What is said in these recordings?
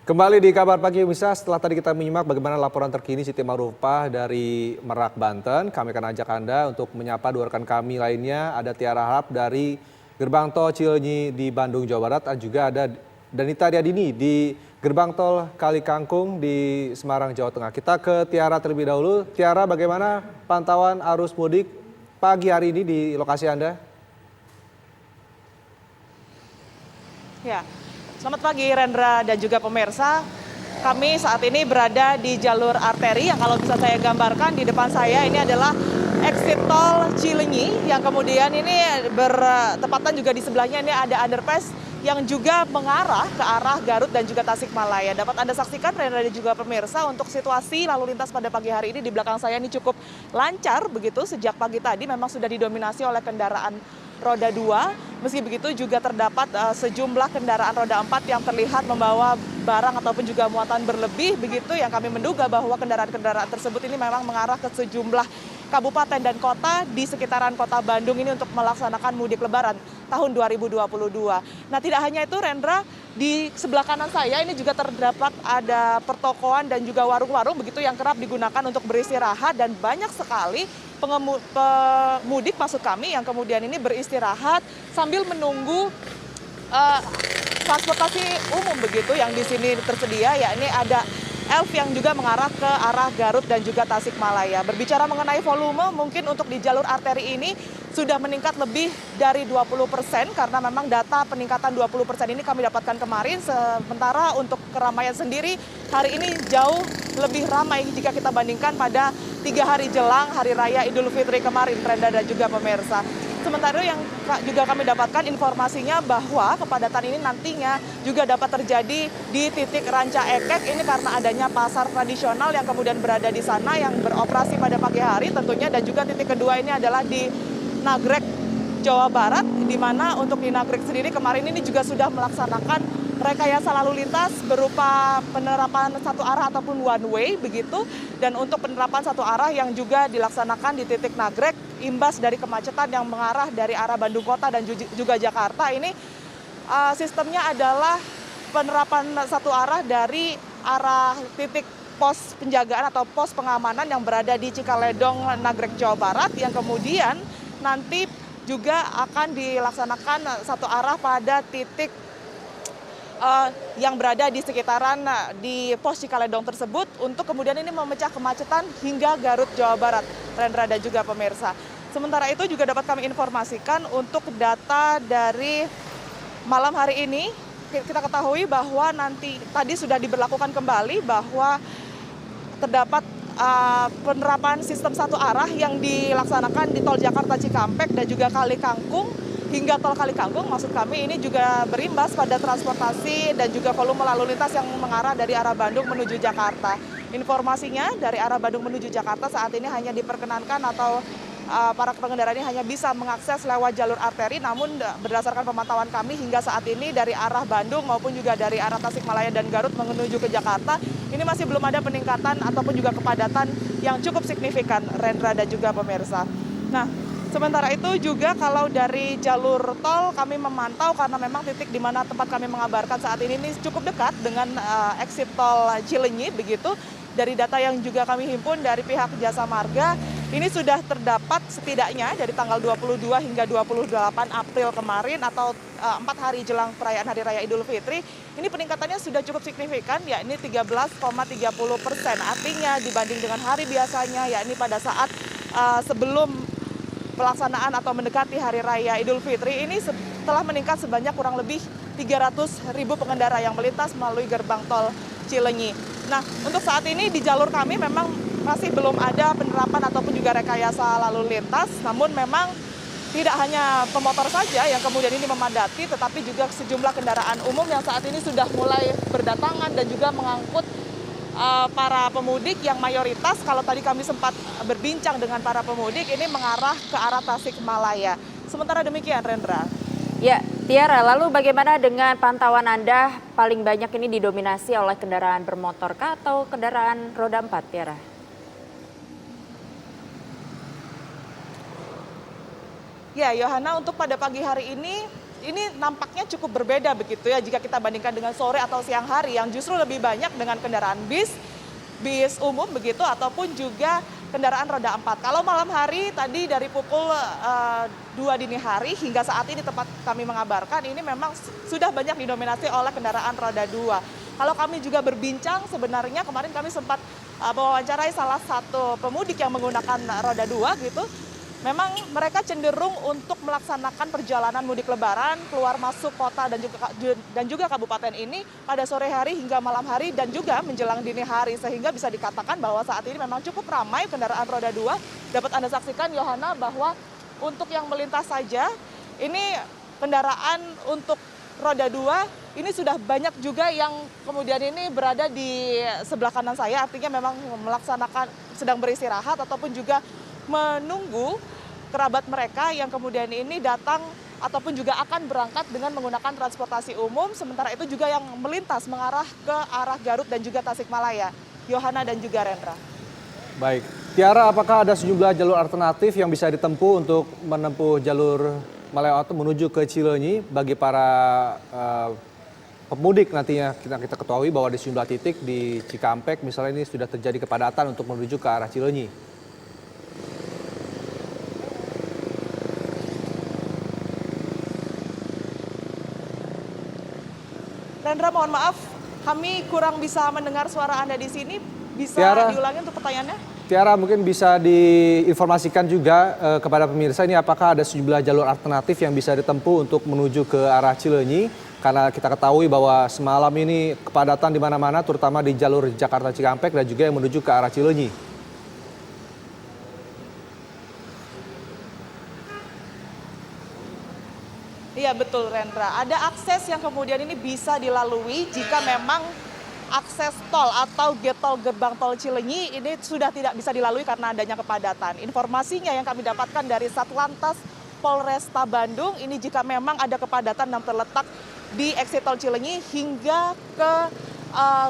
Kembali di kabar pagi pemirsa, setelah tadi kita menyimak bagaimana laporan terkini Siti Marufah dari Merak, Banten, kami akan ajak Anda untuk menyapa dua rekan kami lainnya. Ada Tiara Harap dari Gerbang Tol Cileunyi di Bandung, Jawa Barat, dan juga ada Danita Diadini di Gerbang Tol Kali Kangkung di Semarang, Jawa Tengah. Kita ke Tiara terlebih dahulu. Tiara, bagaimana pantauan arus mudik pagi hari ini di lokasi Anda? Ya, selamat pagi Rendra dan juga pemirsa. Kami saat ini berada di jalur arteri yang kalau bisa saya gambarkan di depan saya ini adalah exit tol Cileunyi yang kemudian ini bertepatan juga di sebelahnya ini ada underpass yang juga mengarah ke arah Garut dan juga Tasikmalaya. Dapat Anda saksikan Rendra dan juga pemirsa untuk situasi lalu lintas pada pagi hari ini di belakang saya ini cukup lancar begitu sejak pagi tadi memang sudah didominasi oleh kendaraan roda 2. Meski begitu juga terdapat sejumlah kendaraan roda 4 yang terlihat membawa barang ataupun juga muatan berlebih begitu yang kami menduga bahwa kendaraan-kendaraan tersebut ini memang mengarah ke sejumlah kabupaten dan kota di sekitaran kota Bandung ini untuk melaksanakan mudik lebaran tahun 2022. Nah, tidak hanya itu Rendra, di sebelah kanan saya ini juga terdapat ada pertokoan dan juga warung-warung begitu yang kerap digunakan untuk beristirahat dan banyak sekali pemudik maksud kami yang kemudian ini beristirahat sambil menunggu transportasi umum begitu yang di sini tersedia, yakni ada Elf yang juga mengarah ke arah Garut dan juga Tasikmalaya. Berbicara mengenai volume, mungkin untuk di jalur arteri ini sudah meningkat lebih dari 20% karena memang data peningkatan 20% ini kami dapatkan kemarin. Sementara untuk keramaian sendiri hari ini jauh lebih ramai jika kita bandingkan pada 3 hari jelang Hari Raya Idul Fitri kemarin, Rendra dan juga pemirsa. Sementara yang juga kami dapatkan informasinya bahwa kepadatan ini nantinya juga dapat terjadi di titik Ranca Ekek ini karena adanya pasar tradisional yang kemudian berada di sana yang beroperasi pada pagi hari tentunya, dan juga titik kedua ini adalah di Nagrek, Jawa Barat, di mana untuk di Nagrek sendiri kemarin ini juga sudah melaksanakan rekayasa lalu lintas berupa penerapan satu arah ataupun one way begitu, dan untuk penerapan satu arah yang juga dilaksanakan di titik Nagrek imbas dari kemacetan yang mengarah dari arah Bandung Kota dan juga Jakarta ini sistemnya adalah penerapan satu arah dari arah titik pos penjagaan atau pos pengamanan yang berada di Cikaledong, Nagrek, Jawa Barat, yang kemudian nanti juga akan dilaksanakan satu arah pada titik yang berada di sekitaran di pos Cikaledong tersebut untuk kemudian ini memecah kemacetan hingga Garut, Jawa Barat, Rendra dan juga pemirsa. Sementara itu juga dapat kami informasikan untuk data dari malam hari ini, kita ketahui bahwa nanti tadi sudah diberlakukan kembali bahwa terdapat penerapan sistem satu arah yang dilaksanakan di tol Jakarta Cikampek dan juga Kali Kangkung. Hingga tol Kali Kangkung, maksud kami ini juga berimbas pada transportasi dan juga volume lalu lintas yang mengarah dari arah Bandung menuju Jakarta. Informasinya dari arah Bandung menuju Jakarta saat ini hanya diperkenankan atau para pengendara ini hanya bisa mengakses lewat jalur arteri, namun berdasarkan pemantauan kami hingga saat ini dari arah Bandung maupun juga dari arah Tasikmalaya dan Garut menuju ke Jakarta, ini masih belum ada peningkatan ataupun juga kepadatan yang cukup signifikan, Rendra dan juga pemirsa. Nah, sementara itu juga kalau dari jalur tol kami memantau karena memang titik di mana tempat kami mengabarkan saat ini cukup dekat dengan exit tol Cileunyi begitu. Dari data yang juga kami himpun dari pihak Jasa Marga, ini sudah terdapat setidaknya dari tanggal 22 hingga 28 April kemarin atau 4 hari jelang perayaan Hari Raya Idul Fitri, ini peningkatannya sudah cukup signifikan, yakni 13,30%. Artinya dibanding dengan hari biasanya, yakni pada saat sebelum pelaksanaan atau mendekati Hari Raya Idul Fitri, ini telah meningkat sebanyak kurang lebih 300.000 pengendara yang melintas melalui gerbang tol Cileunyi. Nah, untuk saat ini di jalur kami memang masih belum ada penerapan ataupun juga rekayasa lalu lintas, namun memang tidak hanya pemotor saja yang kemudian ini memadati, tetapi juga sejumlah kendaraan umum yang saat ini sudah mulai berdatangan dan juga mengangkut para pemudik yang mayoritas kalau tadi kami sempat berbincang dengan para pemudik ini mengarah ke arah Tasikmalaya. Sementara demikian, Rendra. Ya, Tiara, lalu bagaimana dengan pantauan Anda paling banyak ini didominasi oleh kendaraan bermotor kah atau kendaraan roda 4, Tiara? Ya, Yohana, untuk pada pagi hari ini ini nampaknya cukup berbeda begitu ya jika kita bandingkan dengan sore atau siang hari yang justru lebih banyak dengan kendaraan bis umum begitu ataupun juga kendaraan roda 4. Kalau malam hari tadi dari pukul 2 dini hari hingga saat ini tempat kami mengabarkan ini memang sudah banyak didominasi oleh kendaraan roda 2. Kalau kami juga berbincang sebenarnya kemarin kami sempat mewawancarai salah satu pemudik yang menggunakan roda 2 gitu. Memang mereka cenderung untuk melaksanakan perjalanan mudik lebaran keluar masuk kota dan juga kabupaten ini pada sore hari hingga malam hari dan juga menjelang dini hari sehingga bisa dikatakan bahwa saat ini memang cukup ramai kendaraan roda 2. Dapat Anda saksikan Yohana bahwa untuk yang melintas saja ini kendaraan untuk roda 2 ini sudah banyak juga yang kemudian ini berada di sebelah kanan saya artinya memang melaksanakan sedang beristirahat ataupun juga menunggu kerabat mereka yang kemudian ini datang ataupun juga akan berangkat dengan menggunakan transportasi umum. Sementara itu juga yang melintas mengarah ke arah Garut dan juga Tasikmalaya. Yohana dan juga Rendra. Baik, Tiara, apakah ada sejumlah jalur alternatif yang bisa ditempuh untuk menempuh jalur melewati menuju ke Cileunyi bagi para pemudik nantinya? Kita ketahui bahwa di sejumlah titik di Cikampek misalnya ini sudah terjadi kepadatan untuk menuju ke arah Cileunyi. Rendra, mohon maaf, kami kurang bisa mendengar suara Anda di sini. Bisa Tiara, diulangi untuk pertanyaannya? Tiara, mungkin bisa diinformasikan juga kepada pemirsa ini apakah ada sejumlah jalur alternatif yang bisa ditempuh untuk menuju ke arah Cileunyi? Karena kita ketahui bahwa semalam ini kepadatan di mana-mana terutama di jalur Jakarta Cikampek dan juga yang menuju ke arah Cileunyi. Iya betul Rendra, ada akses yang kemudian ini bisa dilalui jika memang akses tol atau tol gerbang tol Cileunyi ini sudah tidak bisa dilalui karena adanya kepadatan. Informasinya yang kami dapatkan dari Satlantas Polresta Bandung ini jika memang ada kepadatan yang terletak di exit tol Cileunyi hingga ke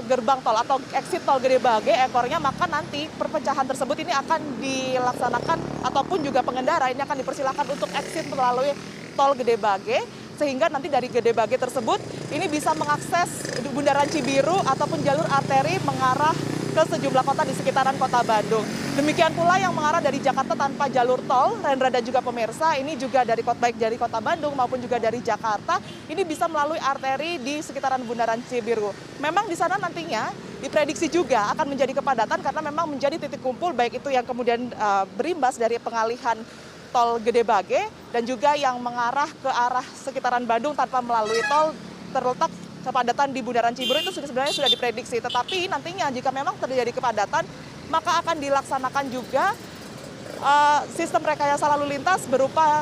gerbang tol atau exit tol Gede Bage ekornya, maka nanti perpecahan tersebut ini akan dilaksanakan ataupun juga pengendara ini akan dipersilakan untuk exit melalui tol Gede Bage sehingga nanti dari Gede Bage tersebut ini bisa mengakses Bundaran Cibiru ataupun jalur arteri mengarah ke sejumlah kota di sekitaran kota Bandung. Demikian pula yang mengarah dari Jakarta tanpa jalur tol, Rendra dan juga pemirsa, ini juga dari baik dari kota Bandung maupun juga dari Jakarta, ini bisa melalui arteri di sekitaran Bundaran Cibiru. Memang di sana nantinya diprediksi juga akan menjadi kepadatan karena memang menjadi titik kumpul baik itu yang kemudian berimbas dari pengalihan tol Gede Bage dan juga yang mengarah ke arah sekitaran Bandung tanpa melalui tol terletak kepadatan di Bundaran Cibiru itu sebenarnya sudah diprediksi. Tetapi nantinya jika memang terjadi kepadatan maka akan dilaksanakan juga sistem rekayasa lalu lintas berupa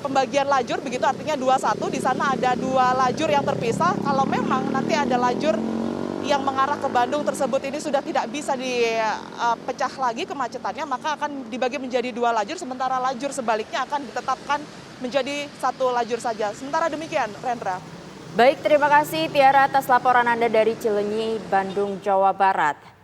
pembagian lajur begitu artinya 2-1 di sana ada 2 lajur yang terpisah. Kalau memang nanti ada lajur yang mengarah ke Bandung tersebut ini sudah tidak bisa dipecah lagi kemacetannya, maka akan dibagi menjadi 2 lajur, sementara lajur sebaliknya akan ditetapkan menjadi 1 lajur saja. Sementara demikian, Rendra. Baik, terima kasih Tiara atas laporan Anda dari Cileunyi, Bandung, Jawa Barat.